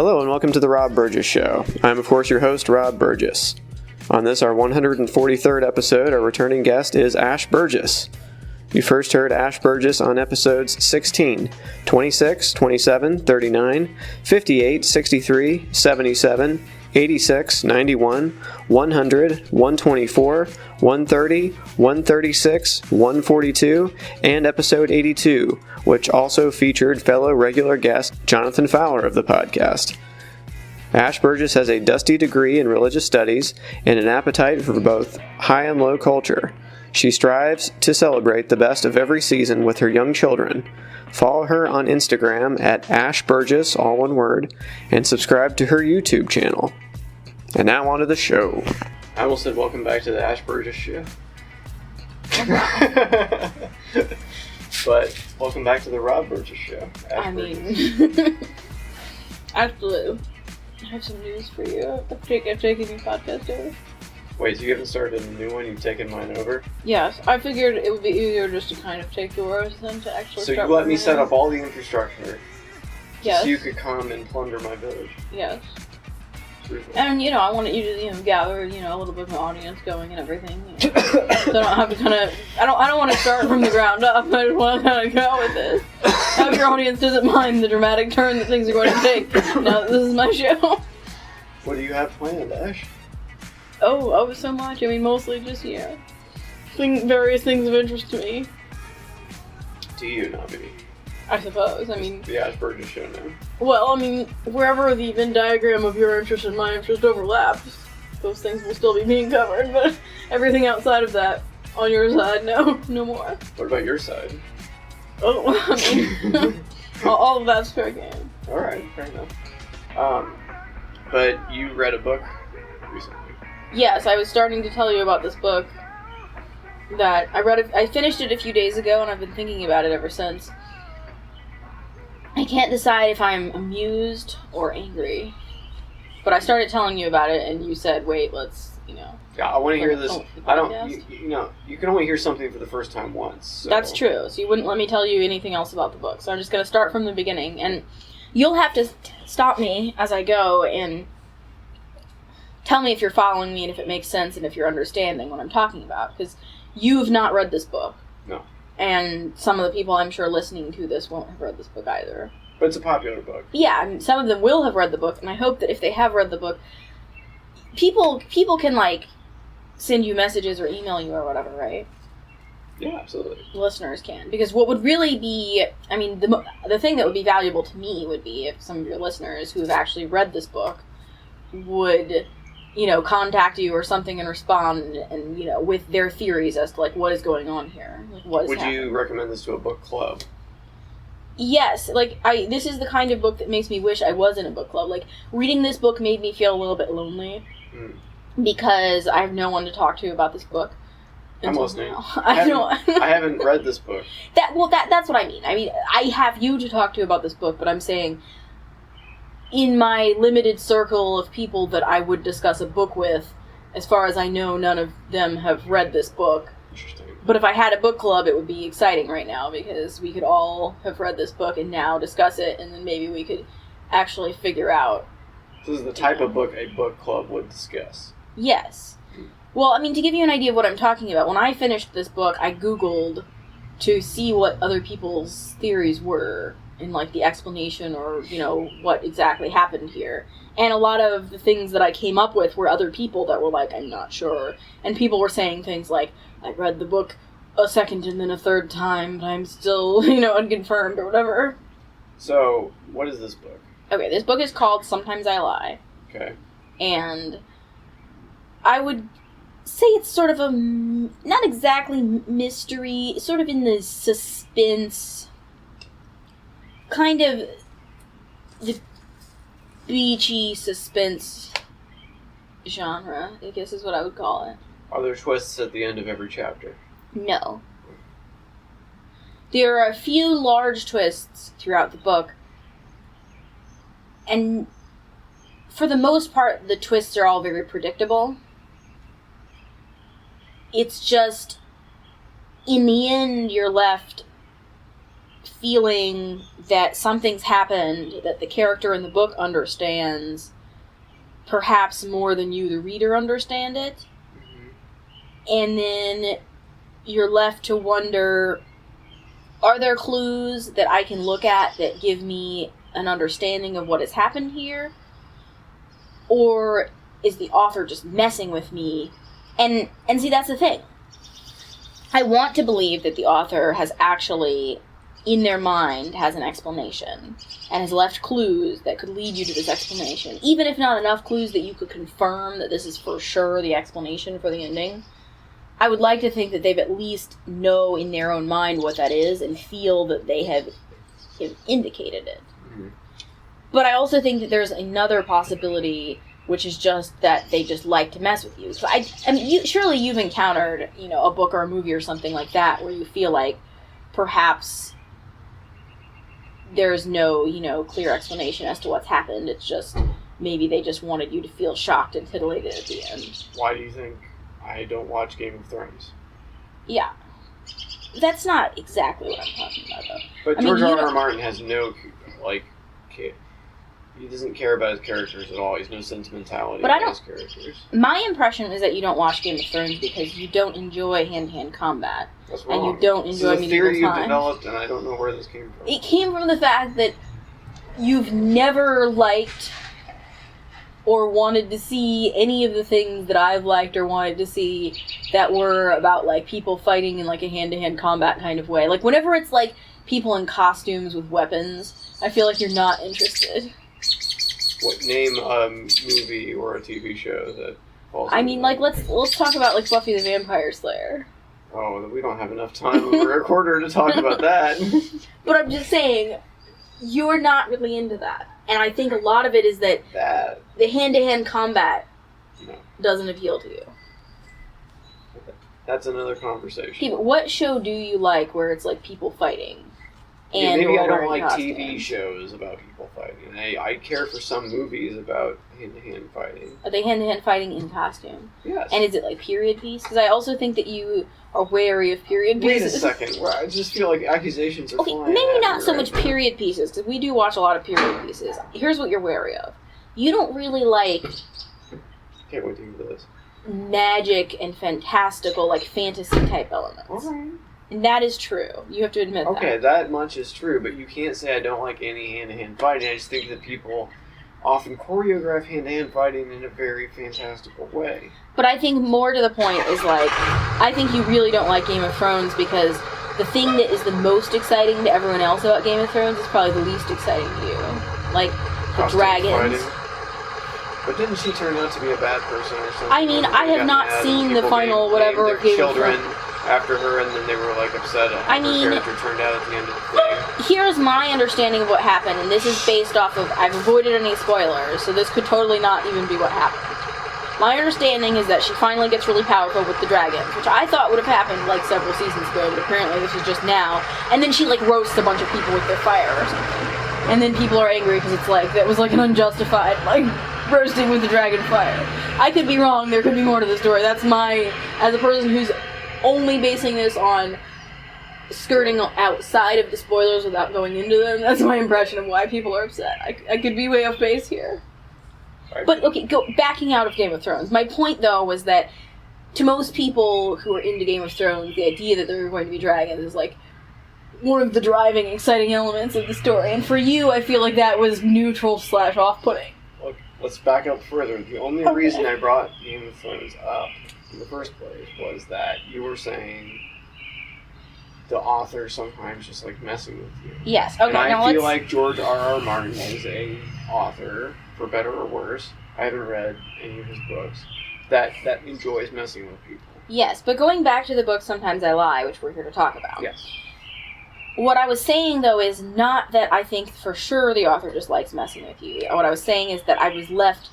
Hello and welcome to the Rob Burgess Show. I'm of course your host, Rob Burgess. On this, our 143rd episode, our returning guest is Ash Burgess. You first heard Ash Burgess on episodes 16, 26, 27, 39, 58, 63, 77, 86, 91, 100, 124, 130, 136, 142, and episode 82, which also featured fellow regular guest Jonathan Fowler of the podcast. Ash Burgess has a dusty degree in religious studies and an appetite for both high and low culture. She strives to celebrate the best of every season with her young children. Follow her on Instagram at Ash Burgess, all one word, and subscribe to her YouTube channel. And now on to the show. I almost said welcome back to the Ash Burgess Show. But welcome back to the Rob Burgess Show. Absolutely. I have some news for you. I've taken your podcast over. Wait, so you haven't started a new one? You've taken mine over? Yes, I figured it would be easier just to kind of take yours than to actually So start you let me with set mine. up all the infrastructure Yes. so you could come and plunder my village. Yes. And, I wanted you to, gather, a little bit of an audience going and everything. So I don't have to kind of, I don't want to start from the ground up. I just want to kind of go with this. I hope your audience doesn't mind the dramatic turn that things are going to take now that this is my show. What do you have planned, Ash? Oh, so much. Mostly just, various things of interest to me. To you, not me. I suppose. The Ash Burgess Show now. Well, wherever the Venn diagram of your interest and my interest overlaps, those things will still be being covered, but everything outside of that, on your side, no more. What about your side? Oh, all of that's fair game. Alright, fair enough. But you read a book recently. Yes, I was starting to tell you about this book that I read. I finished it a few days ago, and I've been thinking about it ever since. I can't decide if I'm amused or angry. But I started telling you about it, and you said, wait, let's, Yeah, I want to hear this. I don't, podcast. You can only hear something for the first time once. So. That's true. So you wouldn't let me tell you anything else about the book. So I'm just going to start from the beginning. And you'll have to stop me as I go and tell me if you're following me and if it makes sense and if you're understanding what I'm talking about. Because you've not read this book. No. And some of the people I'm sure listening to this won't have read this book either. But it's a popular book. Yeah, and some of them will have read the book, and I hope that if they have read the book, people can, send you messages or email you or whatever, right? Yeah, absolutely. Listeners can. Because what would really be, the thing that would be valuable to me would be if some of your listeners who have actually read this book would, contact you or something and respond and, with their theories as to, what is going on here. What is Would happening. you recommend this to a book club? Yes, this is the kind of book that makes me wish I was in a book club. Reading this book made me feel a little bit lonely because I have no one to talk to about this book. I'm listening. I haven't read this book. That's what I mean. I have you to talk to about this book, but I'm saying in my limited circle of people that I would discuss a book with, as far as I know, none of them have read this book. Interesting. But if I had a book club, it would be exciting right now because we could all have read this book and now discuss it, and then maybe we could actually figure out. This is the type of book a book club would discuss. Yes. Well, to give you an idea of what I'm talking about, when I finished this book, I Googled to see what other people's theories were in, the explanation or, what exactly happened here. And a lot of the things that I came up with were other people that were I'm not sure. And people were saying things like, I read the book a second and then a third time, but I'm still, unconfirmed or whatever. So, what is this book? Okay, this book is called Sometimes I Lie. Okay. And I would say it's sort of a, not exactly mystery, sort of in the suspense, kind of the beachy suspense genre, I guess is what I would call it. Are there twists at the end of every chapter? No. There are a few large twists throughout the book, and for the most part, the twists are all very predictable. It's just, in the end, you're left feeling that something's happened that the character in the book understands perhaps more than you, the reader, understand it. And then you're left to wonder, are there clues that I can look at that give me an understanding of what has happened here? Or is the author just messing with me? And see, that's the thing. I want to believe that the author has actually, in their mind, has an explanation and has left clues that could lead you to this explanation. Even if not enough clues that you could confirm that this is for sure the explanation for the ending. I would like to think that they've at least know in their own mind what that is and feel that they have indicated it. Mm-hmm. But I also think that there's another possibility, which is just that they just like to mess with you. So I mean, surely you've encountered, a book or a movie or something like that where you feel like perhaps there's no, clear explanation as to what's happened. It's just maybe they just wanted you to feel shocked and titillated at the end. Why do you think I don't watch Game of Thrones? Yeah. That's not exactly what I'm talking about, though. But George R.R. Martin has no, he doesn't care about his characters at all. He's no sentimentality about his characters. My impression is that you don't watch Game of Thrones because you don't enjoy hand-to-hand combat. That's wrong. And you don't enjoy medieval times. This is a theory you developed, and I don't know where this came from. It came from the fact that you've never liked or wanted to see any of the things that I've liked or wanted to see that were about, people fighting in, a hand-to-hand combat kind of way. Whenever it's, people in costumes with weapons, I feel like you're not interested. What, name a movie or a TV show that falls let's talk about, Buffy the Vampire Slayer. Oh, we don't have enough time on the recorder to talk about that. But I'm just saying, you're not really into that. And I think a lot of it is that the hand-to-hand combat doesn't appeal to you. That's another conversation. Okay, but what show do you like where it's people fighting? And maybe I don't like TV shows about people fighting. I care for some movies about hand-to-hand fighting. Are they hand-to-hand fighting in costume? Yes. And is it period piece? Because I also think that you are wary of period pieces. Wait a second. I just feel like accusations are flying. Maybe not so much period pieces, because we do watch a lot of period pieces. Here's what you're wary of. You don't really like... Can't wait to hear this. Magic and fantastical, fantasy-type elements. Okay. And that is true. You have to admit that. Okay, that much is true, but you can't say I don't like any hand-to-hand fighting. I just think that people often choreograph hand-to-hand fighting in a very fantastical way. But I think more to the point is, I think you really don't like Game of Thrones because the thing that is the most exciting to everyone else about Game of Thrones is probably the least exciting to you. The dragons. Fighting. But didn't she turn out to be a bad person or something? I mean, I have not seen the final whatever of Game of Thrones. After her, and then they were upset at how her character turned out at the end of the thing. Here's my understanding of what happened, and this is based off of, I've avoided any spoilers, so this could totally not even be what happened. My understanding is that she finally gets really powerful with the dragons, which I thought would have happened several seasons ago, but apparently this is just now. And then she roasts a bunch of people with their fire or something. And then people are angry because it's that was an unjustified, roasting with the dragon fire. I could be wrong, there could be more to the story. That's as a person who's only basing this on skirting outside of the spoilers without going into them, that's my impression of why people are upset. I could be way off base here. But, okay, backing out of Game of Thrones. My point, though, was that to most people who are into Game of Thrones, the idea that there are going to be dragons is, one of the driving, exciting elements of the story. And for you, I feel like that was neutral / off-putting. Look, let's back up further. The only reason I brought Game of Thrones up in the first place was that you were saying the author sometimes just messing with you. Yes, okay. And I feel like George R.R. Martin is a author, for better or worse. I haven't read any of his books that enjoys messing with people. Yes, but going back to the book Sometimes I Lie, which we're here to talk about. Yes. What I was saying, though, is not that I think for sure the author just likes messing with you. What I was saying is that I was left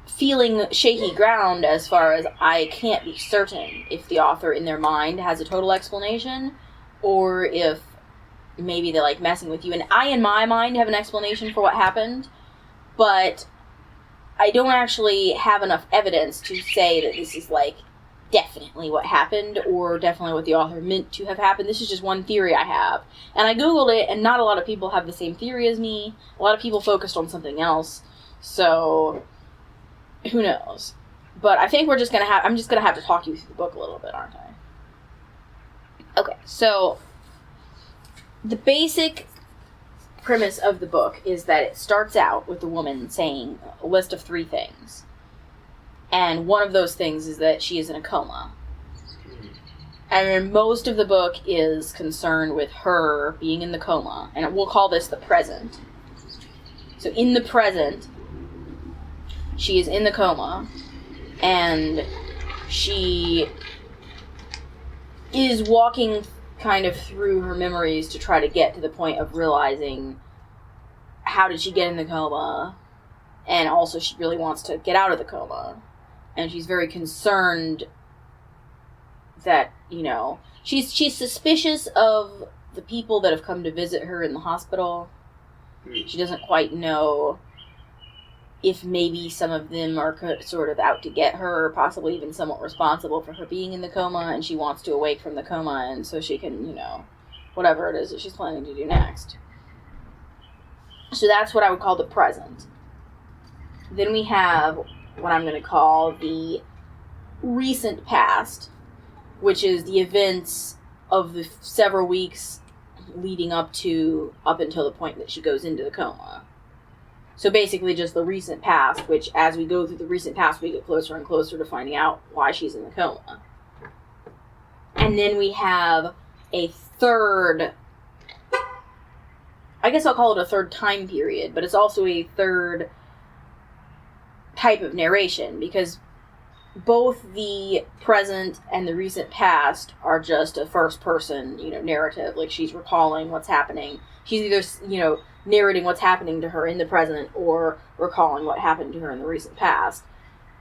feeling shaky ground as far as I can't be certain if the author in their mind has a total explanation or if maybe they like messing with you. And I, in my mind, have an explanation for what happened, but I don't actually have enough evidence to say that this is definitely what happened or definitely what the author meant to have happened. This is just one theory I have. And I Googled it, and not a lot of people have the same theory as me. A lot of people focused on something else. So, who knows? But I think I'm just going to have to talk you through the book a little bit, aren't I? Okay, so the basic premise of the book is that it starts out with the woman saying a list of 3 things. And one of those things is that she is in a coma. And then most of the book is concerned with her being in the coma. And we'll call this the present. So in the present, she is in the coma. And she is walking kind of through her memories to try to get to the point of realizing how did she get in the coma. And also she really wants to get out of the coma. And she's very concerned that, she's suspicious of the people that have come to visit her in the hospital. She doesn't quite know if maybe some of them are sort of out to get her, or possibly even somewhat responsible for her being in the coma, and she wants to awake from the coma, and so she can, whatever it is that she's planning to do next. So that's what I would call the present. Then we have what I'm going to call the recent past, which is the events of the several weeks leading up until the point that she goes into the coma. So basically just the recent past, which as we go through the recent past, we get closer and closer to finding out why she's in the coma. And then we have a third, I guess I'll call it a third time period, but it's also a third type of narration, because both the present and the recent past are just a first person, narrative. Like, she's recalling what's happening. She's either, narrating what's happening to her in the present or recalling what happened to her in the recent past.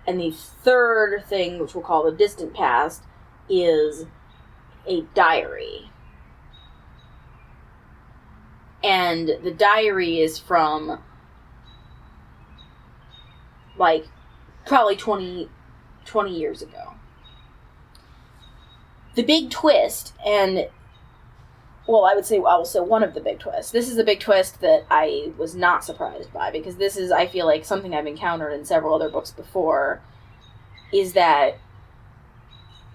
And the third thing, which we'll call the distant past, is a diary. And the diary is from probably 20 years ago. The big twist, and, I will say one of the big twists. This is a big twist that I was not surprised by, because this is, I feel like, something I've encountered in several other books before, is that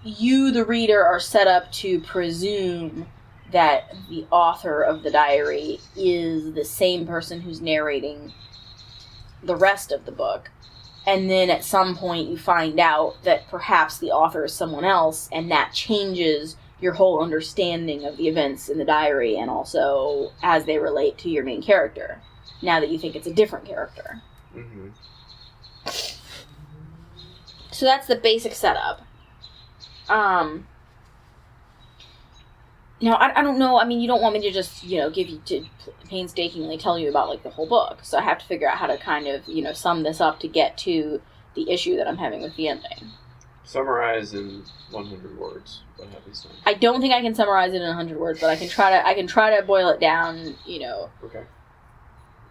you, the reader, are set up to presume that the author of the diary is the same person who's narrating the rest of the book. And then at some point you find out that perhaps the author is someone else, and that changes your whole understanding of the events in the diary, and also as they relate to your main character, now that you think it's a different character. Mm-hmm. So that's the basic setup. Now, I don't know, you don't want me to just, painstakingly tell you about, the whole book. So I have to figure out how to kind of, sum this up to get to the issue that I'm having with the ending. Summarize in 100 words what happens next. I don't think I can summarize it in 100 words, but I can try to boil it down, Okay.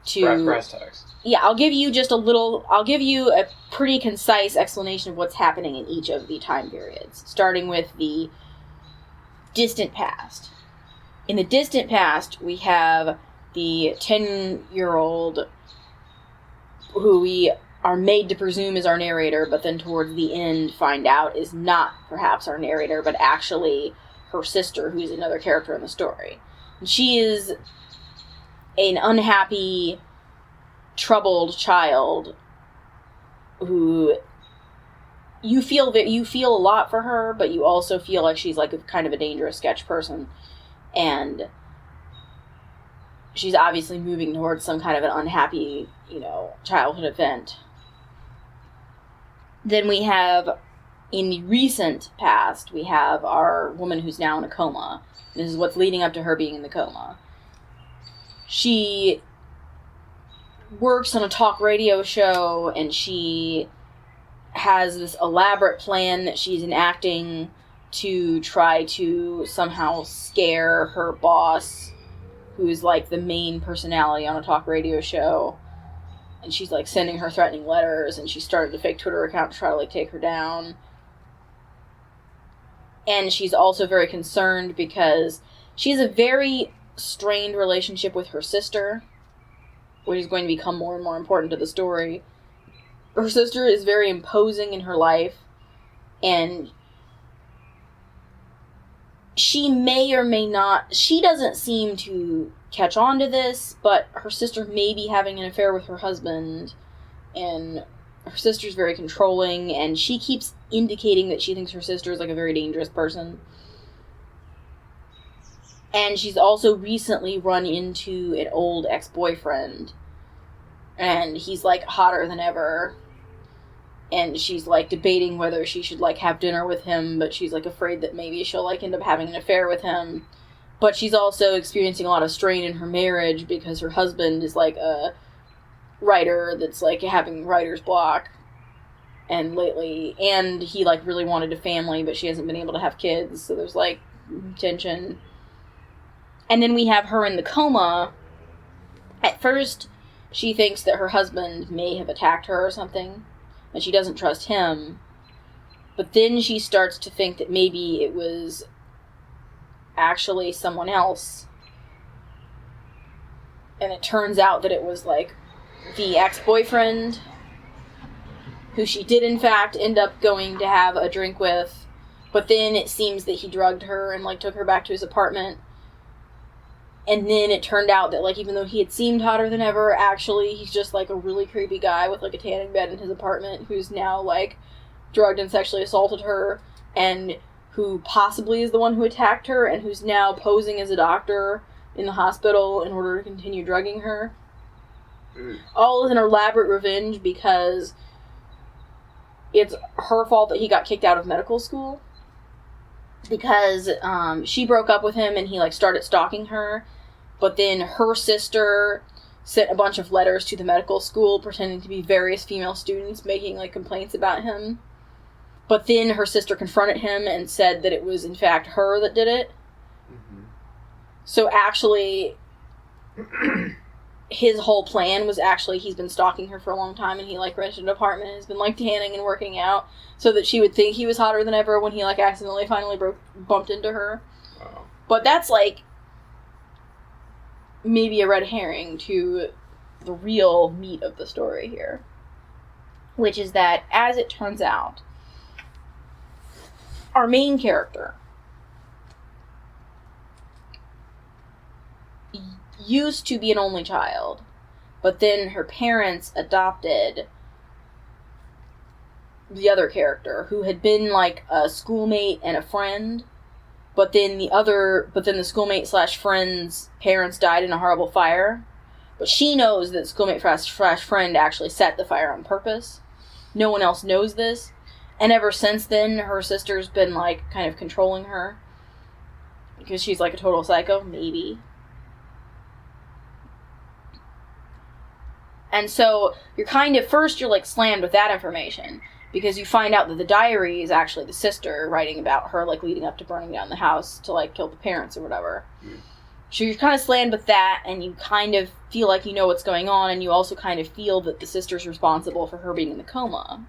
To... Brass tacks. Yeah, I'll give you a pretty concise explanation of what's happening in each of the time periods, starting with the distant past. In the distant past, we have the 10-year-old who we are made to presume is our narrator, but then towards the end find out is not perhaps our narrator, but actually her sister, who's another character in the story. And she is an unhappy, troubled child who you feel a lot for her, but you also feel like she's a kind of a dangerous sketch person, and she's obviously moving towards some kind of an unhappy, childhood event. Then we have, in the recent past, we have our woman who's now in a coma. This is what's leading up to her being in the coma. She works on a talk radio show, and she has this elaborate plan that she's enacting to try to somehow scare her boss, who's the main personality on a talk radio show. And she's sending her threatening letters, and she started a fake Twitter account to try to take her down. And she's also very concerned because she has a very strained relationship with her sister, which is going to become more and more important to the story. Her sister is very imposing in her life, and she may or may not... She doesn't seem to catch on to this, but her sister may be having an affair with her husband, and her sister's very controlling, and she keeps indicating that she thinks her sister is, like, a very dangerous person. And she's also recently run into an old ex-boyfriend, and he's, like, hotter than ever. And she's, like, debating whether she should, like, have dinner with him, but she's, like, afraid that maybe she'll, like, end up having an affair with him. But she's also experiencing a lot of strain in her marriage because her husband is, like, a writer that's, like, having writer's block. And he, like, really wanted a family, but she hasn't been able to have kids, so there's, like, tension. And then we have her in the coma. At first, she thinks that her husband may have attacked her or something, and she doesn't trust him. But then she starts to think that maybe it was actually someone else. And it turns out that it was, like, the ex-boyfriend, who she did, in fact, end up going to have a drink with. But then it seems that he drugged her and, like, took her back to his apartment. And then it turned out that, like, even though he had seemed hotter than ever, actually, he's just, like, a really creepy guy with, like, a tanning bed in his apartment who's now, like, drugged and sexually assaulted her, and who possibly is the one who attacked her, and who's now posing as a doctor in the hospital in order to continue drugging her. All is an elaborate revenge because it's her fault that he got kicked out of medical school. Because she broke up with him and he, like, started stalking her. But then her sister sent a bunch of letters to the medical school pretending to be various female students making, like, complaints about him. But then her sister confronted him and said that it was, in fact, her that did it. Mm-hmm. So actually, his whole plan was actually he's been stalking her for a long time, and he, like, rented an apartment and has been, like, tanning and working out so that she would think he was hotter than ever when he, like, accidentally finally bumped into her. Wow. But that's, like, maybe a red herring to the real meat of the story here. Which is that, as it turns out, our main character used to be an only child, but then her parents adopted the other character, who had been, like, a schoolmate and a friend, but then the schoolmate slash friend's parents died in a horrible fire. But she knows that schoolmate slash friend actually set the fire on purpose. No one else knows this. And ever since then, her sister's been, like, kind of controlling her. Because she's, like, a total psycho, maybe. And so, you're like, slammed with that information. Because you find out that the diary is actually the sister writing about her, like, leading up to burning down the house to, like, kill the parents or whatever. Mm. So you're kind of slammed with that, and you kind of feel like you know what's going on, and you also kind of feel that the sister's responsible for her being in the coma.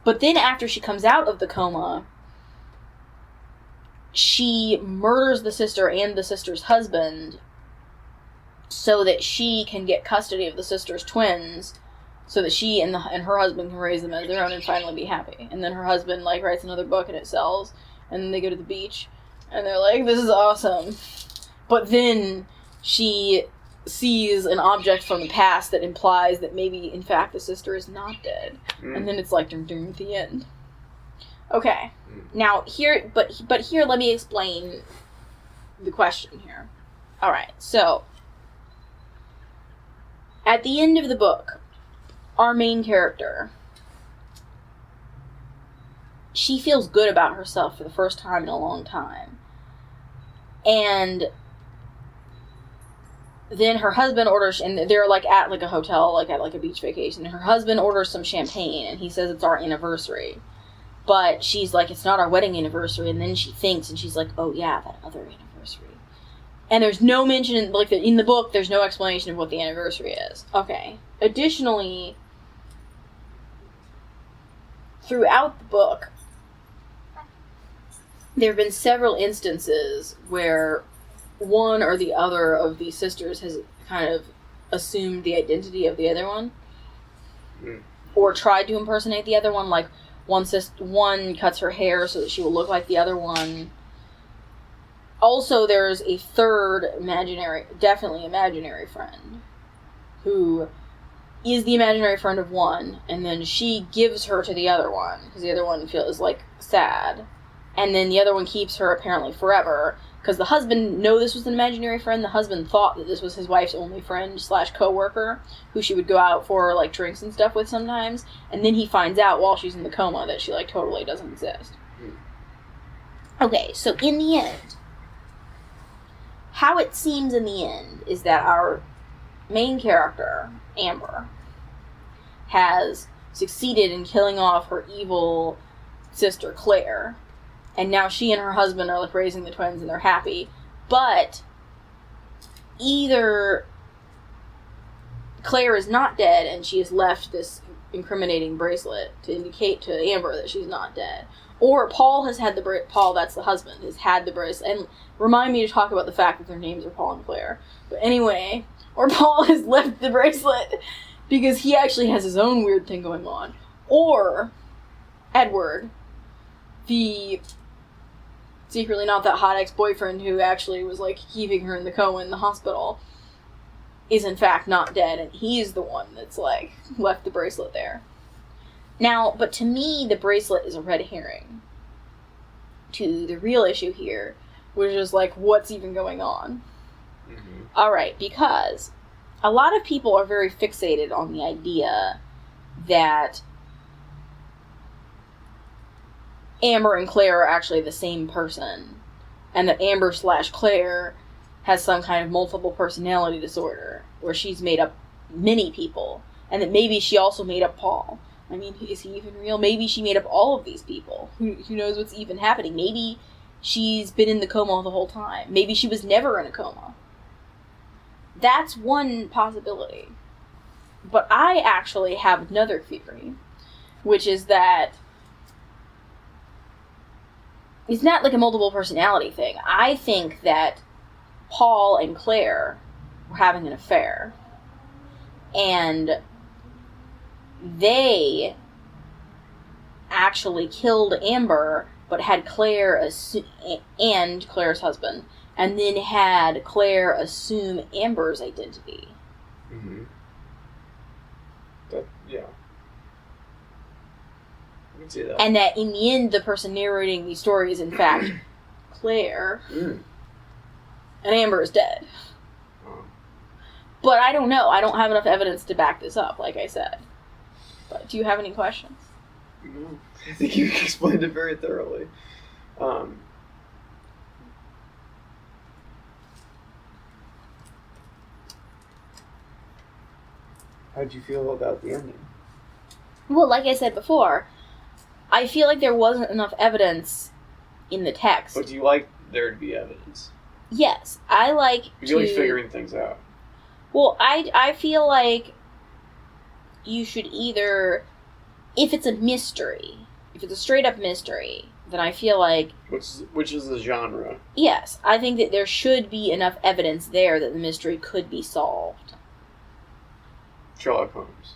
But then after she comes out of the coma, she murders the sister and the sister's husband so that she can get custody of the sister's twins, so that she and her husband can raise them as their own and finally be happy. And then her husband, like, writes another book and it sells, and then they go to the beach, and they're like, this is awesome. But then she sees an object from the past that implies that maybe, in fact, the sister is not dead. Mm. And then it's like, dun, dun, at the end. Okay. Now, here, but here, let me explain the question here. Alright, so, at the end of the book, our main character, she feels good about herself for the first time in a long time. And then her husband orders, and they're, like, at, like, a hotel, like, at, like, a beach vacation, and her husband orders some champagne, and he says it's our anniversary. But she's like, it's not our wedding anniversary, and then she thinks, and she's like, oh, yeah, that other anniversary. And there's no mention, like, in the book, there's no explanation of what the anniversary is. Okay. Additionally, throughout the book, there have been several instances where one or the other of these sisters has kind of assumed the identity of the other one. Or tried to impersonate the other one, like one cuts her hair so that she will look like the other one. Also, there's a third definitely imaginary friend, who is the imaginary friend of one, and then she gives her to the other one, because the other one feels, like, sad. And then the other one keeps her, apparently, forever, because the husband knew this was an imaginary friend. The husband thought that this was his wife's only friend / co-worker, who she would go out for, like, drinks and stuff with sometimes. And then he finds out while she's in the coma that she, like, totally doesn't exist. Okay, so in the end, how it seems in the end is that our main character, Amber, has succeeded in killing off her evil sister, Claire. And now she and her husband are, like, raising the twins, and they're happy. But either Claire is not dead, and she has left this incriminating bracelet to indicate to Amber that she's not dead. Or Paul has had Paul, that's the husband, has had the bracelet. And remind me to talk about the fact that their names are Paul and Claire. But anyway, or Paul has left the bracelet because he actually has his own weird thing going on. Or Edward, the secretly not that hot ex-boyfriend who actually was, like, keeping her in the coma in the hospital, is in fact not dead, and he's the one that's, like, left the bracelet there. Now, but to me, the bracelet is a red herring to the real issue here, which is, like, what's even going on? Mm-hmm. Alright, because a lot of people are very fixated on the idea that Amber and Claire are actually the same person, and that Amber / Claire has some kind of multiple personality disorder, where she's made up many people, and that maybe she also made up Paul. I mean, is he even real? Maybe she made up all of these people. Who knows what's even happening? Maybe she's been in the coma the whole time. Maybe she was never in a coma. That's one possibility. But I actually have another theory, which is that it's not like a multiple personality thing. I think that Paul and Claire were having an affair. And they actually killed Amber, but had Claire and Claire's husband, and then had Claire assume Amber's identity. Mm-hmm. Yeah. That. And that in the end, the person narrating the story is in fact Claire, and Amber is dead. But I don't know. I don't have enough evidence to back this up, like I said. But do you have any questions? No. I think you explained it very thoroughly. How'd you feel about the ending? Well, like I said before, I feel like there wasn't enough evidence in the text. But do you like there to be evidence? Yes, I like you like figuring things out. Well, I feel like you should either, if it's a mystery, if it's a straight up mystery, then I feel like... Which is the genre. Yes, I think that there should be enough evidence there that the mystery could be solved. Sherlock Holmes.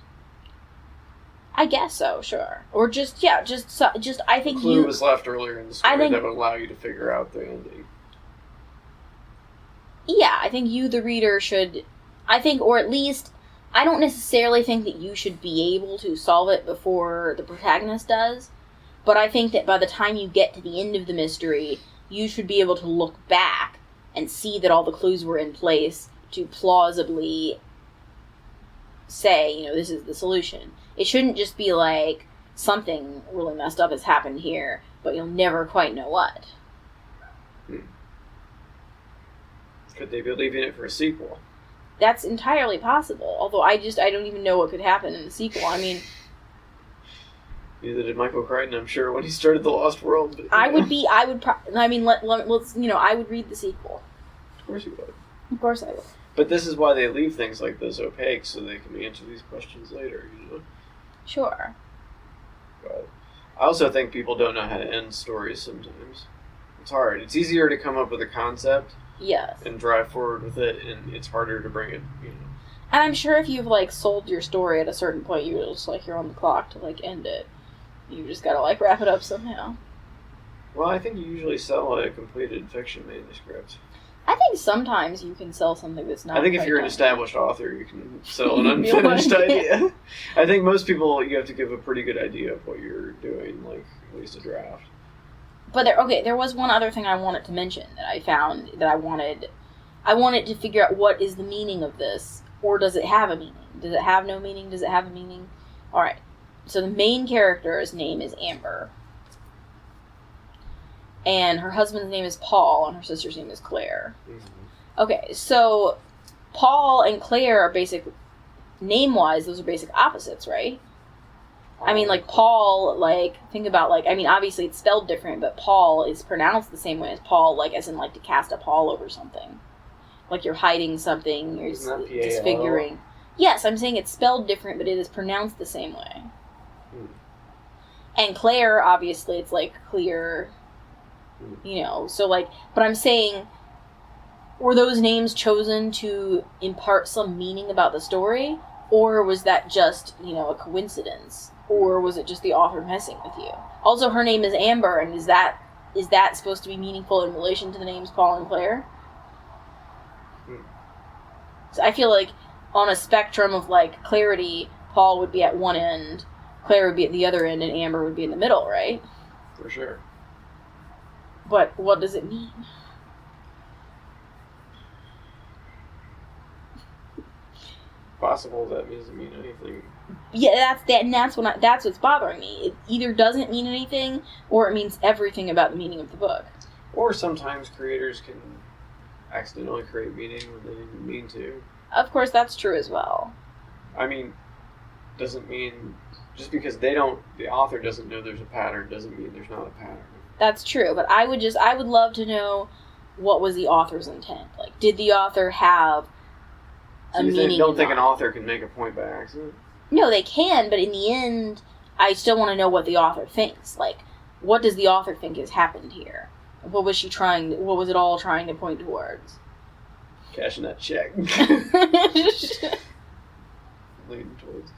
I guess so, sure. Or just I think the clue was left earlier in the story that would allow you to figure out the ending. Yeah, I think you, the reader, should... or at least, I don't necessarily think that you should be able to solve it before the protagonist does, but I think that by the time you get to the end of the mystery, you should be able to look back and see that all the clues were in place to plausibly say, this is the solution. It shouldn't just be like, something really messed up has happened here, but you'll never quite know what. Could they be leaving it for a sequel? That's entirely possible. Although I don't even know what could happen in the sequel. I mean, neither did Michael Crichton, I'm sure, when he started The Lost World. But, I would read the sequel. Of course you would. Of course I would. But this is why they leave things like this opaque, so they can answer these questions later, Sure. But I also think people don't know how to end stories sometimes. It's hard. It's easier to come up with a concept. Yes. And drive forward with it, and it's harder to bring it, you know. And I'm sure if you've, like, sold your story at a certain point, you're just, like, you're on the clock to, like, end it. You just gotta, like, wrap it up somehow. Well, I think you usually sell a completed fiction manuscript. I think sometimes you can sell something that's not. I think if you're an established author, you can sell an unfinished idea. I think most people, you have to give a pretty good idea of what you're doing, like, at least a draft. But there was one other thing I wanted to mention that I found that I wanted to figure out what is the meaning of this, or does it have a meaning? Does it have no meaning? Does it have a meaning? All right. So the main character's name is Amber, and her husband's name is Paul, and her sister's name is Claire. Mm-hmm. Okay, so Paul and Claire are name-wise, those are basic opposites, right? I mean, like, Paul, like, think about, like, I mean, obviously it's spelled different, but Paul is pronounced the same way as Paul, like, as in, like, to cast a pall over something. Like, you're hiding something, you're disfiguring. Yes, I'm saying it's spelled different, but it is pronounced the same way. And Claire, obviously, it's, like, clear, you know, so, like, but I'm saying, were those names chosen to impart some meaning about the story, or was that just, you know, a coincidence? Or was it just the author messing with you? Also, her name is Amber, and is that supposed to be meaningful in relation to the names Paul and Claire? So I feel like on a spectrum of, like, clarity, Paul would be at one end, Claire would be at the other end, and Amber would be in the middle, right? For sure. But what does it mean? Possible that doesn't mean anything. Yeah, that's what's bothering me. It either doesn't mean anything, or it means everything about the meaning of the book. Or sometimes creators can accidentally create meaning when they didn't mean to. Of course, that's true as well. I mean, doesn't mean just because the author doesn't know there's a pattern doesn't mean there's not a pattern. That's true, but I would love to know what was the author's intent. Like, did the author have a meaning? You don't think an author can make a point by accident? No, they can, but in the end, I still want to know what the author thinks. Like, what does the author think has happened here? What was it all trying to point towards? Cashing that check. Leading towards.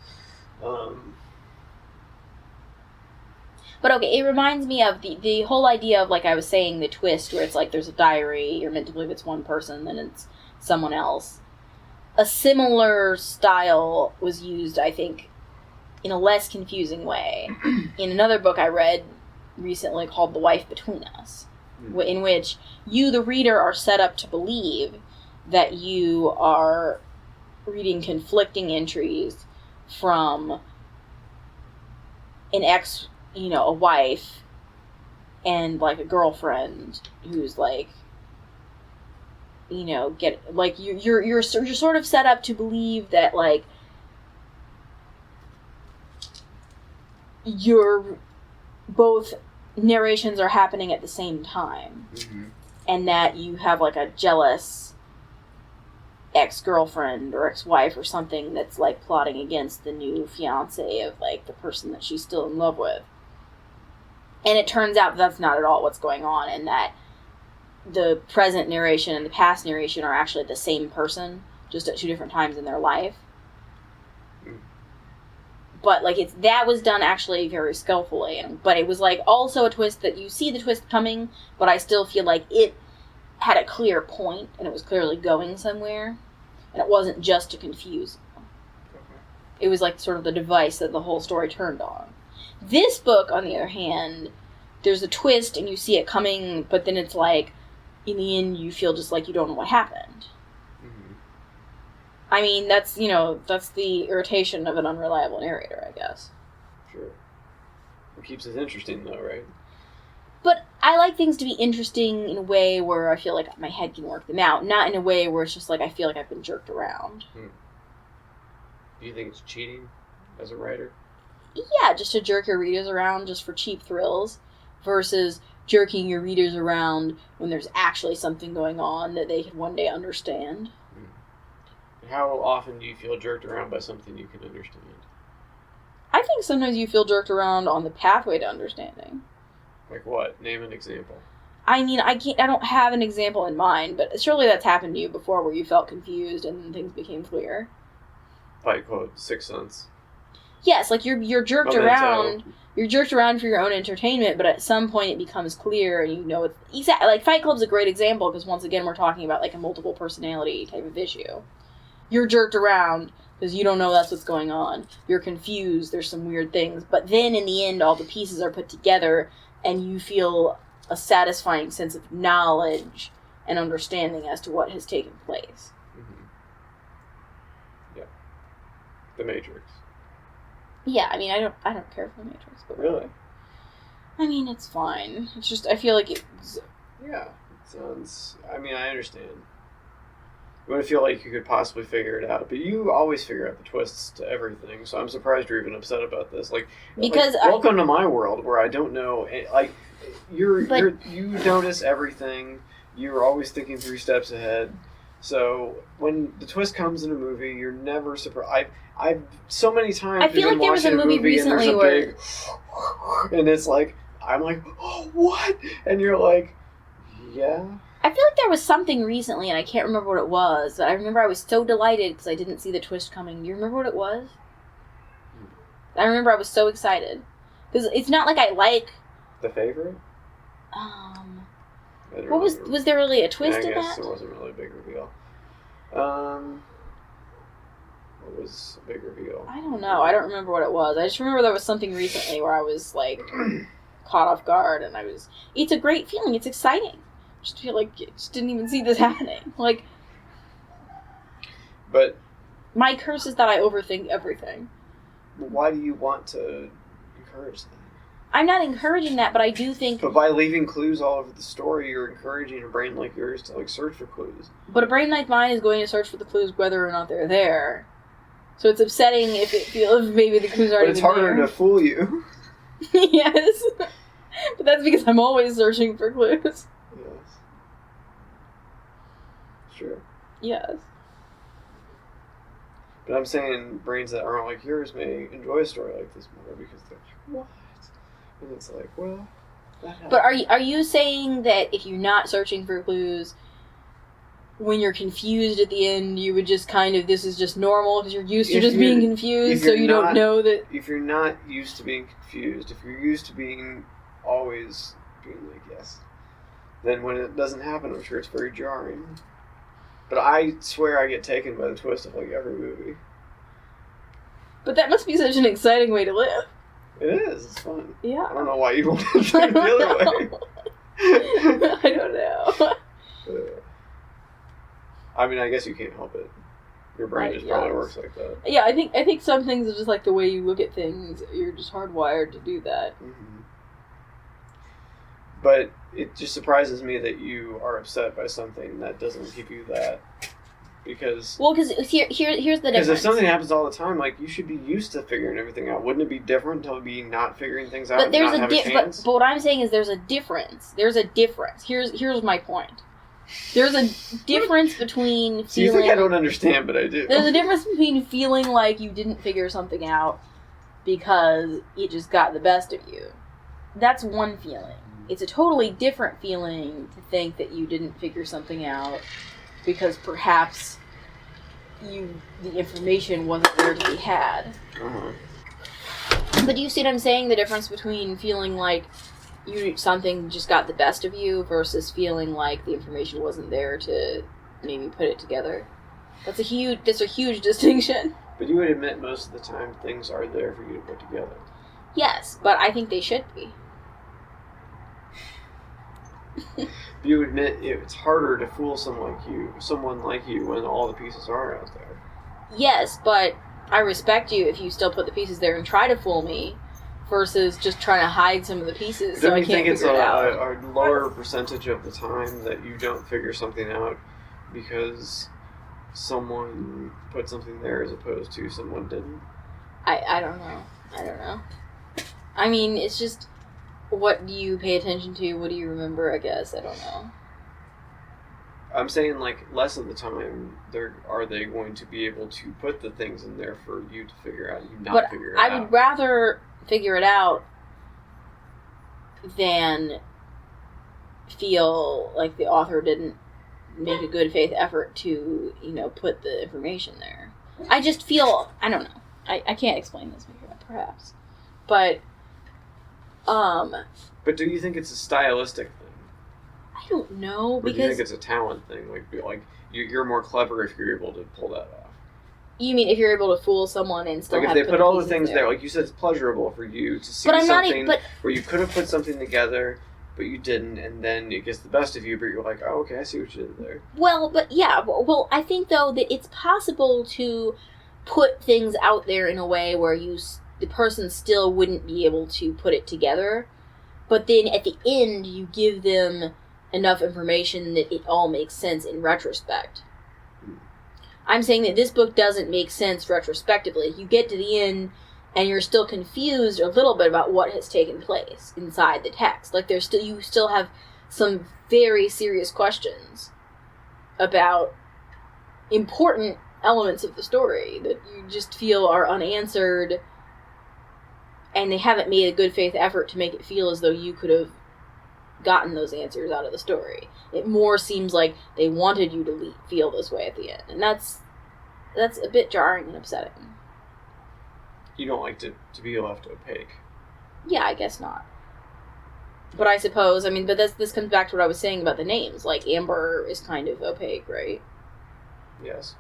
But okay, it reminds me of the whole idea of, like I was saying, the twist where it's like there's a diary, you're meant to believe it's one person, then it's someone else. A similar style was used, I think, in a less confusing way in another book I read recently called The Wife Between Us, in which you, the reader, are set up to believe that you are reading conflicting entries from an ex, a wife and, like, a girlfriend who's, like, you're sort of set up to believe that, like, both narrations are happening at the same time. Mm-hmm. And that you have, like, a jealous ex-girlfriend or ex-wife or something that's, like, plotting against the new fiancé of, like, the person that she's still in love with. And it turns out that's not at all what's going on, and that the present narration and the past narration are actually the same person, just at two different times in their life. But, like, that was done actually very skillfully, but it was, like, also a twist that you see the twist coming, but I still feel like it had a clear point, and it was clearly going somewhere, and it wasn't just to confuse them. It was, like, sort of the device that the whole story turned on. This book, on the other hand, there's a twist, and you see it coming, but then it's, like, in the end, you feel just like you don't know what happened. Mm-hmm. I mean, that's the irritation of an unreliable narrator, I guess. Sure. It keeps it interesting, though, right? But I like things to be interesting in a way where I feel like my head can work them out, not in a way where it's just like I feel like I've been jerked around. Do you think it's cheating as a writer? Yeah, just to jerk your readers around just for cheap thrills, versus jerking your readers around when there's actually something going on that they could one day understand. How often do you feel jerked around by something you can understand? I think sometimes you feel jerked around on the pathway to understanding. Like what? Name an example. I mean, I don't have an example in mind, but surely that's happened to you before where you felt confused and then things became clear. Fight Club, Sixth Sense. Yes, like you're jerked Memento. around. You're jerked around for your own entertainment, but at some point it becomes clear, and you know it's exactly like Fight Club's a great example because once again we're talking about like a multiple personality type of issue. You're jerked around because you don't know that's what's going on. You're confused. There's some weird things, but then in the end, all the pieces are put together, and you feel a satisfying sense of knowledge and understanding as to what has taken place. Mm-hmm. Yeah. The Matrix. Yeah, I mean, I don't care for the Matrix, but really, I mean, it's fine. It's just I feel like it's. Yeah, it sounds. I mean, I understand. You want to feel like you could possibly figure it out, but you always figure out the twists to everything. So I'm surprised you're even upset about this. Because welcome to my world where I don't know. Like you notice everything. You're always thinking 3 steps ahead. So when the twist comes in a movie, you're never surprised. I've so many times. I feel like there was a movie recently where, and it's like I'm like, oh, what? And you're like, yeah. I feel like there was something recently, and I can't remember what it was. But I remember I was so delighted because I didn't see the twist coming. Do you remember what it was? I remember I was so excited because it's not like I like The Favorite. What was there really a twist in that? I guess it wasn't really a big reveal. What was a big reveal? I don't know. I don't remember what it was. I just remember there was something recently where I was like caught off guard, and it's a great feeling. It's exciting. I just feel like I just didn't even see this happening. Like, but my curse is that I overthink everything. Why do you want to encourage that? I'm not encouraging that, but I do think... But by leaving clues all over the story, you're encouraging a brain like yours to, search for clues. But a brain like mine is going to search for the clues whether or not they're there. So it's upsetting if maybe the clues aren't even there. But it's harder to fool you. Yes. But that's because I'm always searching for clues. Yes. True. Yes. But I'm saying brains that aren't like yours may enjoy a story like this more because they're like, what? And it's like, well, that happened. But are you saying that if you're not searching for clues, when you're confused at the end, you would just this is just normal because you're used to just being confused, so you don't know that... If you're not used to being confused, if you're used to always being like, yes, then when it doesn't happen, I'm sure it's very jarring. But I swear I get taken by the twist of every movie. But that must be such an exciting way to live. It is. It's fun. Yeah. I don't know why you want to do it the other way. I don't know. I mean, I guess you can't help it. Your brain just probably works like that. Yeah, I think some things are just like the way you look at things. You're just hardwired to do that. Mm-hmm. But it just surprises me that you are upset by something that doesn't give you that. Because here's the difference. Because if something happens all the time, you should be used to figuring everything out. Wouldn't it be different to be not figuring things out? But there's and not have a chance? But what I'm saying is there's a difference. There's a difference. Here's my point. There's a difference between feeling... So you think I don't understand, but I do. There's a difference between feeling like you didn't figure something out because it just got the best of you. That's one feeling. It's a totally different feeling to think that you didn't figure something out because perhaps the information wasn't there to be had. Uh-huh. But do you see what I'm saying? The difference between feeling like something just got the best of you versus feeling like the information wasn't there to maybe put it together. That's a huge distinction. But you would admit most of the time things are there for you to put together. Yes, but I think they should be. You admit it's harder to fool someone like you when all the pieces are out there. Yes, but I respect you if you still put the pieces there and try to fool me versus just trying to hide some of the pieces so I can't figure it out. Don't you think it's a lower percentage of the time that you don't figure something out because someone put something there as opposed to someone didn't? I don't know. I mean, it's just... What do you pay attention to? What do you remember, I guess? I don't know. I'm saying, less of the time, are they going to be able to put the things in there for you to figure out and you not figure it out? I would rather figure it out than feel like the author didn't make a good faith effort to, put the information there. I just feel, I don't know. I can't explain this perhaps. But do you think it's a stylistic thing? I don't know. Or do you think it's a talent thing? Like you're more clever if you're able to pull that off. You mean if you're able to fool someone and still have if they put all the things there, like you said, it's pleasurable for you to see something where you could have put something together, but you didn't, and then it gets the best of you, but you're like, oh, okay, I see what you did there. Well, I think, though, that it's possible to put things out there in a way where the person still wouldn't be able to put it together, but then at the end, you give them enough information that it all makes sense in retrospect. I'm saying that this book doesn't make sense retrospectively. You get to the end, and you're still confused a little bit about what has taken place inside the text. Like you still have some very serious questions about important elements of the story that you just feel are unanswered, and they haven't made a good faith effort to make it feel as though you could have gotten those answers out of the story. It more seems like they wanted you to feel this way at the end, and that's a bit jarring and upsetting. You don't like to be left opaque. Yeah, I guess not. But I suppose, but this comes back to what I was saying about the names. Like, Amber is kind of opaque, right? Yes.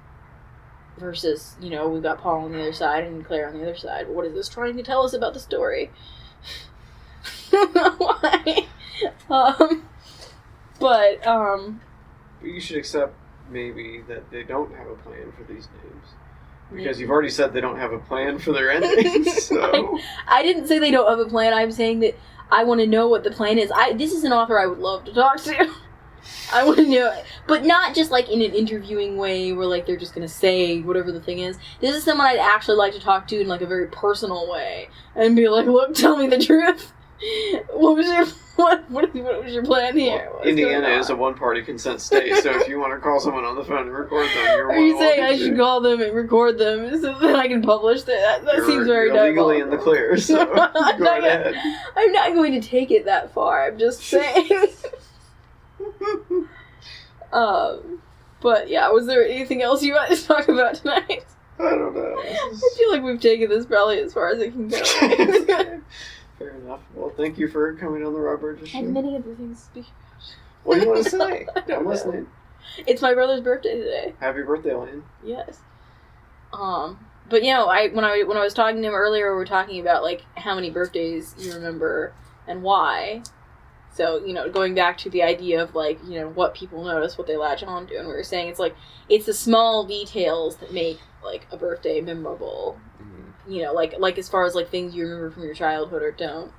Versus, we've got Paul on the other side and Claire on the other side. But what is this trying to tell us about the story? Why? But you should accept, maybe, that they don't have a plan for these names. Because you've already said they don't have a plan for their endings, so... I didn't say they don't have a plan. I'm saying that I want to know what the plan is. This is an author I would love to talk to. I want to know it. But not just, like, in an interviewing way where, like, they're just going to say whatever the thing is. This is someone I'd actually like to talk to in, like, a very personal way. And be like, look, tell me the truth. What was your plan here? Well, Indiana is a one-party consent state, so if you want to call someone on the phone and record them, you're Are you saying I should call them and record them so that I can publish that? That seems very diabolical. You're legally in the clear, so go ahead. I'm not going to take it that far. I'm just saying. But yeah, was there anything else you wanted to talk about tonight? I don't know. I feel like we've taken this probably as far as it can go. Fair enough. Well, thank you for coming on the Rob Burgess Show. I had many other things to speak about. What do you want to say? I'm listening. It's my brother's birthday today. Happy birthday, Lane. Yes. But when I was talking to him earlier, we were talking about like how many birthdays you remember and why. So, going back to the idea of like, what people notice, what they latch on to, and we were saying it's the small details that make like a birthday memorable. Like as far as like things you remember from your childhood or don't.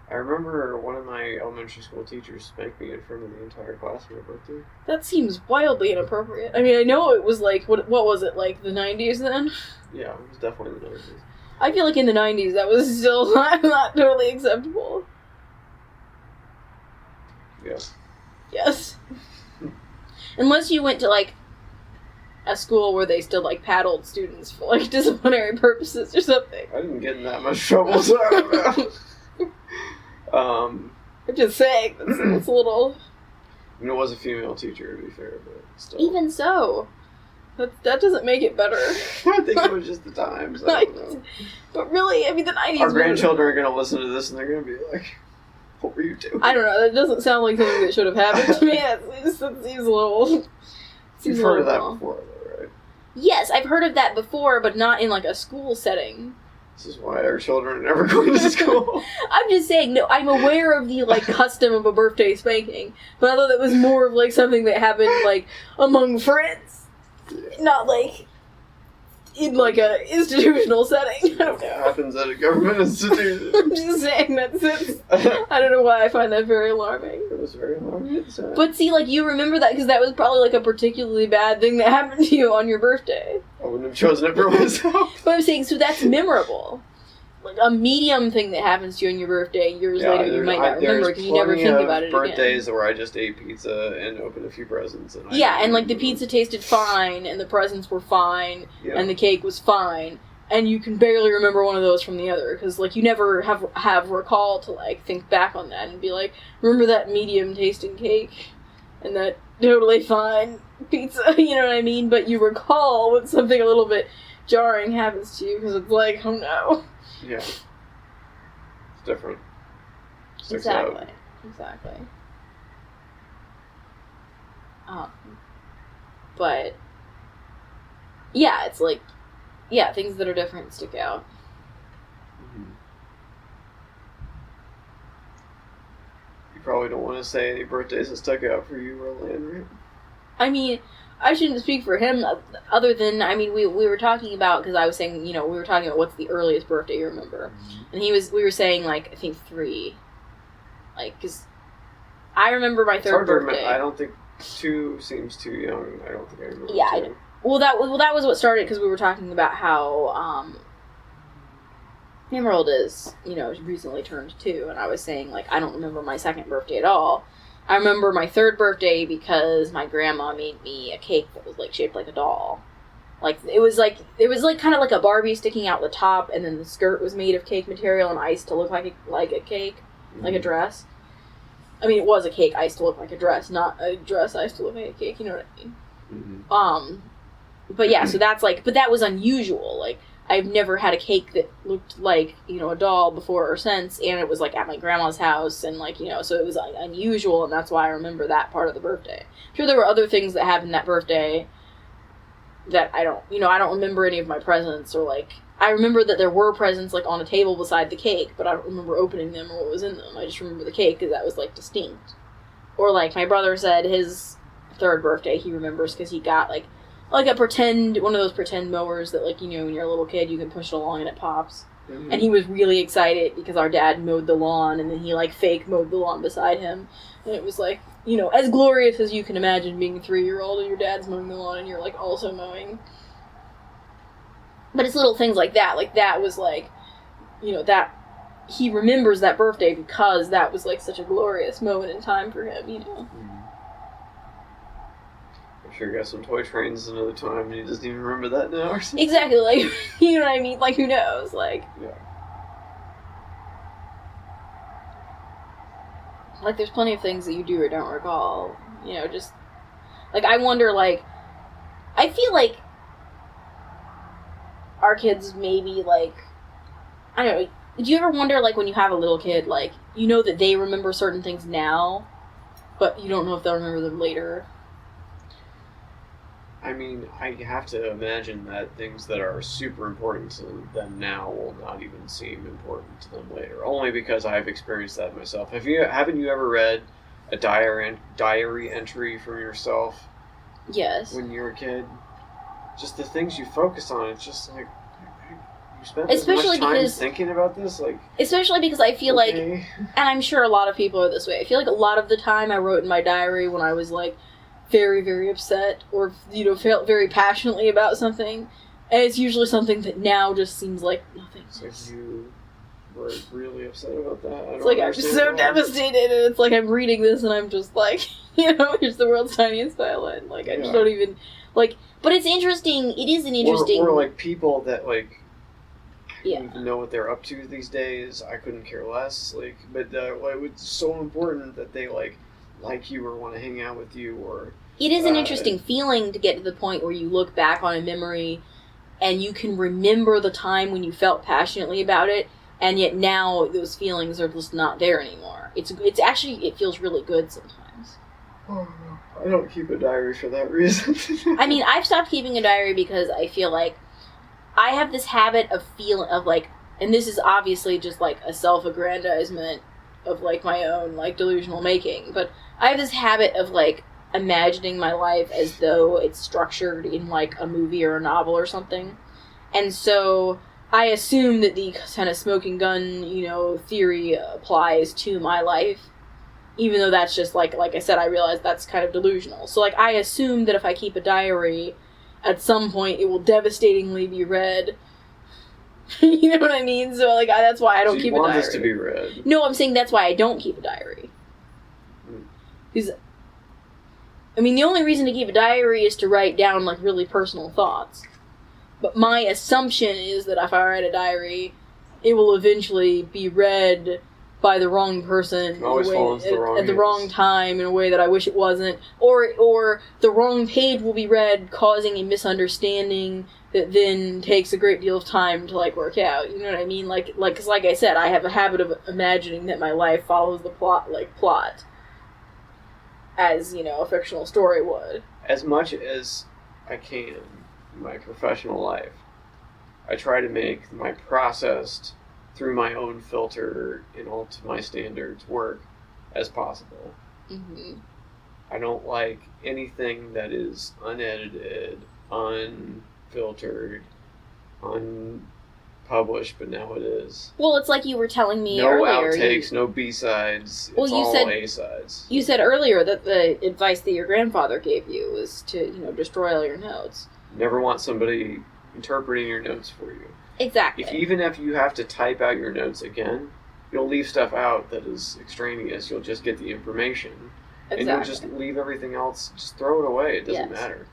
I remember one of my elementary school teachers spanked me in front of the entire class for my birthday. That seems wildly inappropriate. I know it was like, what was it, like the 90s then? Yeah, it was definitely the 90s. I feel like in the 90s that was still not totally acceptable. Yes. Yes. Unless you went to like a school where they still like paddled students for like disciplinary purposes or something. I didn't get in that much trouble, so I don't know. I'm just saying, it's a little... I mean, it was a female teacher, to be fair, but still. Even so, that doesn't make it better. I think it was just the times, I don't know. But really, the 90s... Our grandchildren are going to listen to this and they're going to be like, what were you doing? I don't know, that doesn't sound like something that should have happened to me. That seems a little... You've heard of that before, though, right? Yes, I've heard of that before, but not in like a school setting. This is why our children are never going to school. I'm just saying, no, I'm aware of the, like, custom of a birthday spanking, but I thought that was more of, like, something that happened, like, among friends. Not, like, in, like, a institutional setting. I don't know. It happens at a government institution. I'm just saying that's it. I don't know why I find that very alarming. It was very alarming. But see, like, you remember that because that was probably, like, a particularly bad thing that happened to you on your birthday. I wouldn't have chosen it for myself. But I'm saying, so that's memorable. Like, a medium thing that happens to you on your birthday, years later you might not remember because you never think about it again. There's birthdays where I just ate pizza and opened a few presents. And like, the pizza tasted fine, and the presents were fine, and the cake was fine, and you can barely remember one of those from the other, because, like, you never have recall to, like, think back on that and be like, remember that medium tasting cake and that totally fine pizza, you know what I mean? But you recall when something a little bit jarring happens to you, because it's like, oh no. Yeah. It's different. Exactly. But, yeah, it's like, yeah, things that are different stick out. Mm-hmm. You probably don't want to say any birthdays that stuck out for you, Roland, right? I mean, I shouldn't speak for him, other than, I mean, we were talking about, because I was saying, you know, we were talking about what's the earliest birthday you remember. Mm-hmm. And we were saying, like, I think 3. Like, because I remember my third birthday. I don't think 2 seems too young. I don't think I remember 2. Yeah, well, that was what started, because we were talking about how, Emerald is, you know, recently turned 2, and I was saying, like, I don't remember my second birthday at all. I remember my third birthday because my grandma made me a cake that was, like, shaped like a doll. Like, it was kind of like a Barbie sticking out the top, and then the skirt was made of cake material and iced to look like a cake, mm-hmm. like a dress. I mean, it was a cake iced to look like a dress, not a dress iced to look like a cake, you know what I mean? Mm-hmm. But yeah, so that's like, but that was unusual. Like, I've never had a cake that looked like, you know, a doll before or since, and it was, like, at my grandma's house, and, like, you know, so it was, like, unusual, and that's why I remember that part of the birthday. I'm sure there were other things that happened that birthday that I don't remember any of my presents, or, like, I remember that there were presents, like, on a table beside the cake, but I don't remember opening them or what was in them. I just remember the cake, because that was, like, distinct. Or, like, my brother said his third birthday he remembers because he got, like one of those pretend mowers that, like, you know, when you're a little kid, you can push it along and it pops. Mm-hmm. And he was really excited because our dad mowed the lawn, and then he, like, fake mowed the lawn beside him. And it was, like, you know, as glorious as you can imagine being a 3-year-old and your dad's mowing the lawn and you're, like, also mowing. But it's little things like that. Like, that was, like, you know, that he remembers that birthday because that was, like, such a glorious moment in time for him, you know. Mm-hmm. I'm sure he got some toy trains another time and he doesn't even remember that now or something. Exactly, like, you know what I mean? Like, who knows? Like, yeah. Like, there's plenty of things that you do or don't recall. You know, just, like, I wonder, like, I feel like our kids maybe, like, I don't know, do you ever wonder, like, when you have a little kid, like, you know that they remember certain things now, but you don't know if they'll remember them later? I mean, I have to imagine that things that are super important to them now will not even seem important to them later. Only because I've experienced that myself. Haven't you ever read a diary entry from yourself? Yes. When you were a kid? Just the things you focus on, it's just like, you spent especially as much time thinking about this? Like, especially because I feel like, and I'm sure a lot of people are this way, I feel like a lot of the time I wrote in my diary when I was, like, very, very upset, or, you know, felt very passionately about something, and it's usually something that now just seems like nothing. So you were really upset about that? It's like, I'm just so devastated, and it's like I'm reading this, and I'm just like, you know, here's the world's tiniest violin. Like, I just don't even, like, but it's interesting, it is an interesting... Or like, people that, like, I don't even know what they're up to these days, I couldn't care less, like, but it was so important that they, like you or want to hang out with you, or... It is an interesting feeling to get to the point where you look back on a memory and you can remember the time when you felt passionately about it, and yet now those feelings are just not there anymore. It's actually, it feels really good sometimes. I don't keep a diary for that reason. I mean, I've stopped keeping a diary because I feel like I have this habit of like, and this is obviously just like a self-aggrandizement of, like, my own, like, delusional making, but I have this habit of, like, imagining my life as though it's structured in, like, a movie or a novel or something. And so I assume that the kind of smoking gun, you know, theory applies to my life, even though that's just, like I said, I realize that's kind of delusional. So, like, I assume that if I keep a diary, at some point it will devastatingly be read. You know what I mean? So, like, that's why I don't keep a diary. You want this to be read. No, I'm saying that's why I don't keep a diary. Because, I mean, the only reason to keep a diary is to write down, like, really personal thoughts. But my assumption is that if I write a diary, it will eventually be read by the wrong person at the wrong time in a way that I wish it wasn't, or the wrong page will be read, causing a misunderstanding that then takes a great deal of time to work out. You know what I mean? Because like I said, I have a habit of imagining that my life follows the plot as a fictional story would. As much as I can in my professional life, I try to make my processed through my own filter and all to my standards work as possible. Mm-hmm. I don't like anything that is unedited, unfiltered, unpublished, but now it is. Well, it's like you were telling me no earlier. No outtakes, no B-sides. It's all A-sides. You said earlier that the advice that your grandfather gave you was to, destroy all your notes. Never want somebody interpreting your notes for you. Exactly. Even if you have to type out your notes again, you'll leave stuff out that is extraneous. You'll just get the information. Exactly. And you'll just leave everything else, just throw it away. It doesn't matter.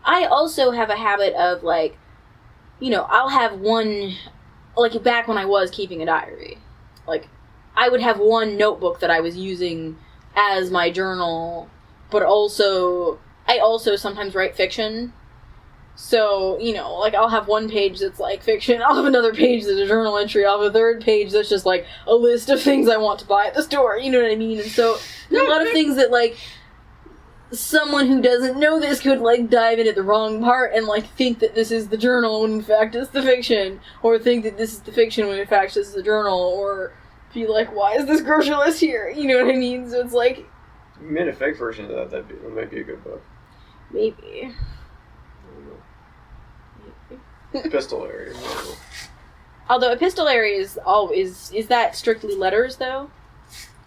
I also have a habit of, I'll have one, back when I was keeping a diary, I would have one notebook that I was using as my journal, but I also sometimes write fiction. So, I'll have one page that's, fiction, I'll have another page that's a journal entry, I'll have a third page that's just, a list of things I want to buy at the store, you know what I mean? And so, there's a lot of things that, someone who doesn't know this could, dive in at the wrong part and, think that this is the journal when in fact it's the fiction, or think that this is the fiction when in fact this is the journal, or be why is this grocery list here? You know what I mean? So it's You made a fake version of that might be a good book. Maybe. Epistolary. Although epistolary is that strictly letters though?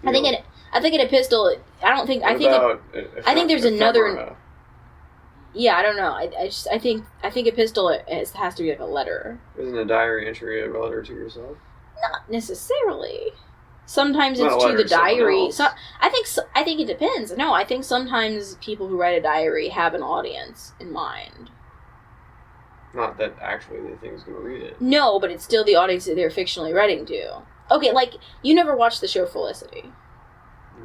I think an epistle. I think there's another. Yeah, I don't know. I think epistle has to be a letter. Isn't a diary entry a letter to yourself? Not necessarily. Sometimes it's to the diary. So I think it depends. No, I think sometimes people who write a diary have an audience in mind. Not that actually they think is going to read it. No, but it's still the audience that they're fictionally writing to. Okay, you never watched the show Felicity.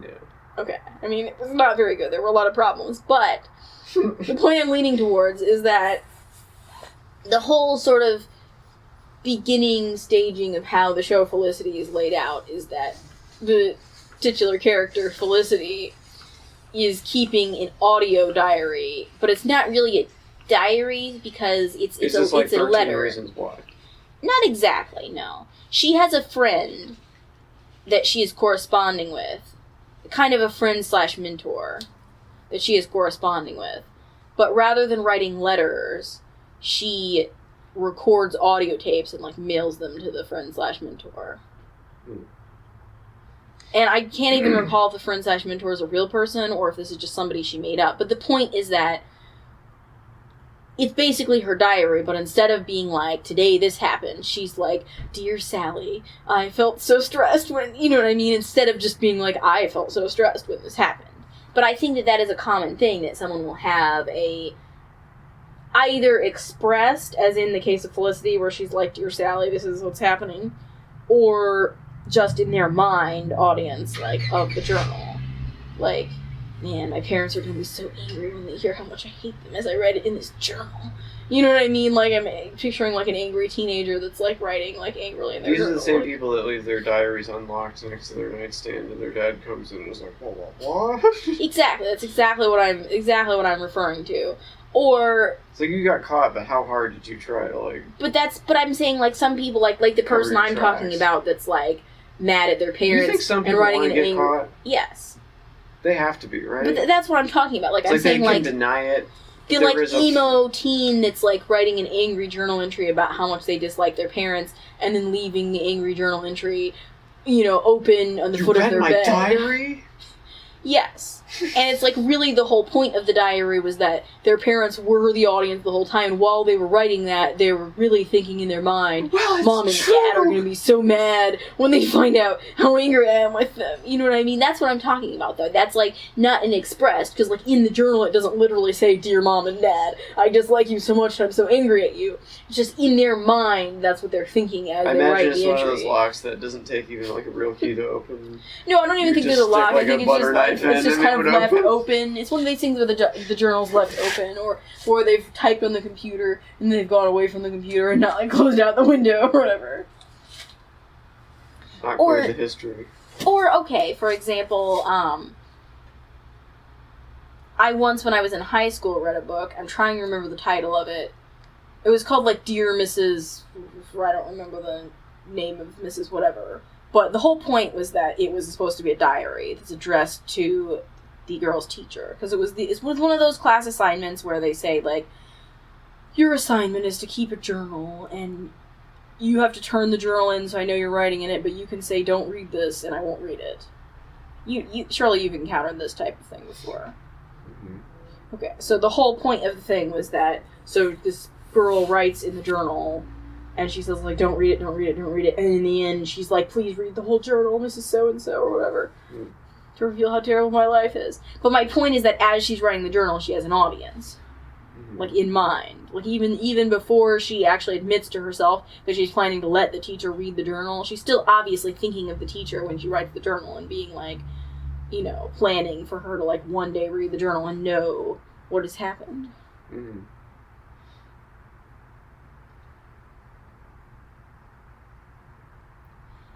No. Okay, I mean, it was not very good. There were a lot of problems, but the point I'm leaning towards is that the whole sort of beginning staging of how the show Felicity is laid out is that the titular character, Felicity, is keeping an audio diary, but it's not really a diary because it's a letter. Reasons Why. Not exactly, no. She has a friend that she is corresponding with, kind of a friend/mentor that she is corresponding with. But rather than writing letters, she records audio tapes and mails them to the friend/mentor. And I can't even recall if the friend/mentor is a real person or if this is just somebody she made up. But the point is that it's basically her diary, but instead of being today this happened, she's Dear Sally, I felt so stressed when, you know what I mean? Instead of just being I felt so stressed when this happened. But I think that is a common thing, that someone will have either expressed, as in the case of Felicity, where she's Dear Sally, this is what's happening, or just in their mind, audience, of the journal. Man, my parents are going to be so angry when they hear how much I hate them as I write it in this journal. You know what I mean? I'm picturing an angry teenager that's writing angrily in their journal. These are the same people that leave their diaries unlocked next to their nightstand, and their dad comes in and is what? Exactly. That's exactly what I'm referring to. Or it's you got caught, but how hard did you try to But I'm saying some people the person I'm talking about that's mad at their parents. You think some people want to get caught? Yes. They have to be, right? But that's what I'm talking about. I'm saying they can deny it. The emo teen that's writing an angry journal entry about how much they dislike their parents, and then leaving the angry journal entry, open on the foot of their bed. You read my diary? Yes. And it's like really the whole point of the diary was that their parents were the audience the whole time, and while they were writing that, they were really thinking in their mind, Mom and Dad are going to be so mad when they find out how angry I am with them. You know what I mean? That's what I'm talking about, though. That's, like, not an expressed, because, like, in the journal it doesn't literally say, Dear Mom and Dad, I dislike you so much and I'm so angry at you. It's just in their mind, that's what they're thinking as they write the entry. I imagine it's one of those locks that doesn't take even, like, a real key to open. No, I don't even think there's a lock. I think it's just kind of left open. It's one of these things where the journal's left open, or they've typed on the computer and they've gone away from the computer and not like closed out the window or whatever. Not quite the history. Or okay, for example, I once when I was in high school read a book. I'm trying to remember the title of it. It was called like Dear Mrs. I don't remember the name of Mrs. whatever. But the whole point was that it was supposed to be a diary that's addressed to the girl's teacher. Because it was one of those class assignments where they say, like, your assignment is to keep a journal, and you have to turn the journal in so I know you're writing in it, but you can say, don't read this, and I won't read it. Surely you've encountered this type of thing before. Mm-hmm. Okay, so the whole point of the thing was that, so this girl writes in the journal, and she says, like, don't read it, don't read it, don't read it. And in the end, she's like, please read the whole journal, Mrs. So-and-so, or whatever, to reveal how terrible my life is. But my point is that as she's writing the journal, she has an audience, like, in mind. Like, even before she actually admits to herself that she's planning to let the teacher read the journal, she's still obviously thinking of the teacher when she writes the journal and being, like, you know, planning for her to, like, one day read the journal and know what has happened. Mm-hmm.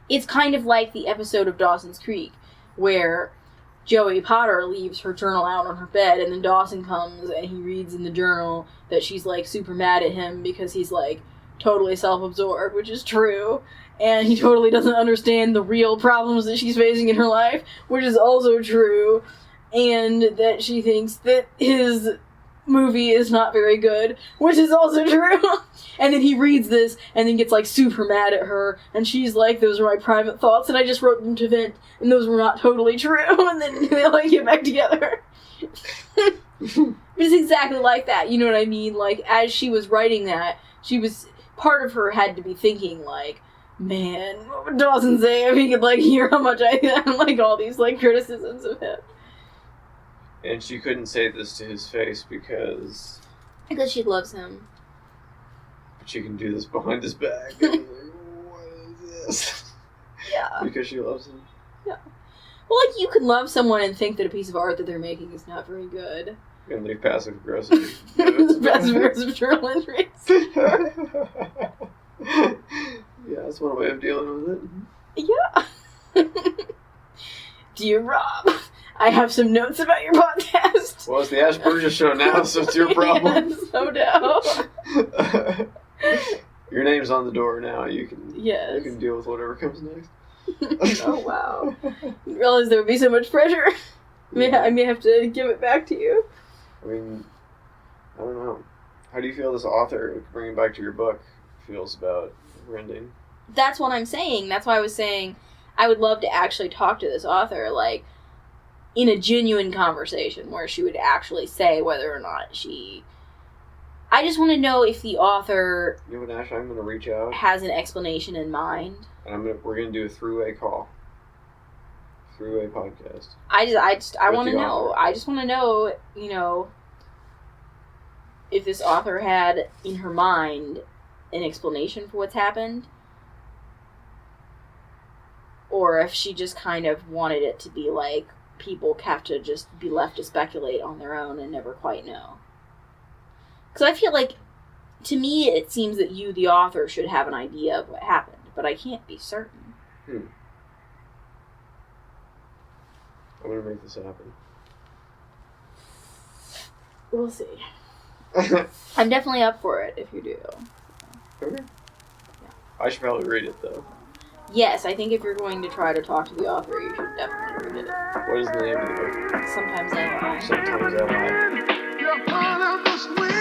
It's kind of like the episode of Dawson's Creek, where Joey Potter leaves her journal out on her bed, and then Dawson comes and he reads in the journal that she's, like, super mad at him because he's, like, totally self-absorbed, which is true, and he totally doesn't understand the real problems that she's facing in her life, which is also true, and that she thinks that his movie is not very good, which is also true. And then he reads this and then gets, like, super mad at her, and she's like, those are my private thoughts and I just wrote them to vent, and those were not totally true. And then they, like, get back together. It's exactly like that, you know what I mean? Like, as she was writing that, part of her had to be thinking, like, man, what would Dawson say if he could, like, hear how much I like all these, like, criticisms of him? And she couldn't say this to his face because she loves him. But she can do this behind his back. And like, what is this? Yeah. Because she loves him. Yeah. Well, like, you can love someone and think that a piece of art that they're making is not very good. And leave passive-aggressive. Passive-aggressive journal entries. Yeah, that's one way of dealing with it. Yeah. Dear Rob, I have some notes about your podcast. Well, it's the Ash Burgess Show now, so it's your problem. Yes, no doubt. Your name's on the door now. You can deal with whatever comes next. Oh, wow. I didn't realize there would be so much pressure. I may have to give it back to you. I mean, I don't know. How do you feel this author, bringing back to your book, feels about rending? That's what I'm saying. That's why I was saying I would love to actually talk to this author, like, in a genuine conversation where she would actually say whether or not she... I just want to know if the author... You know what, Ash? I'm going to reach out. ...has an explanation in mind. And we're going to do a three-way call. Three-way podcast. I want to know. I just want to know, you know, if this author had in her mind an explanation for what's happened. Or if she just kind of wanted it to be like people have to just be left to speculate on their own and never quite know. Because I feel like, to me, it seems that you, the author, should have an idea of what happened, but I can't be certain. I'm going to make this happen. We'll see. I'm definitely up for it if you do. Okay. Yeah. I should probably read it, though. Yes, I think if you're going to try to talk to the author, you should definitely read it. What is the name of the book? Sometimes I Lie. Sometimes I Lie. You're part of this wind.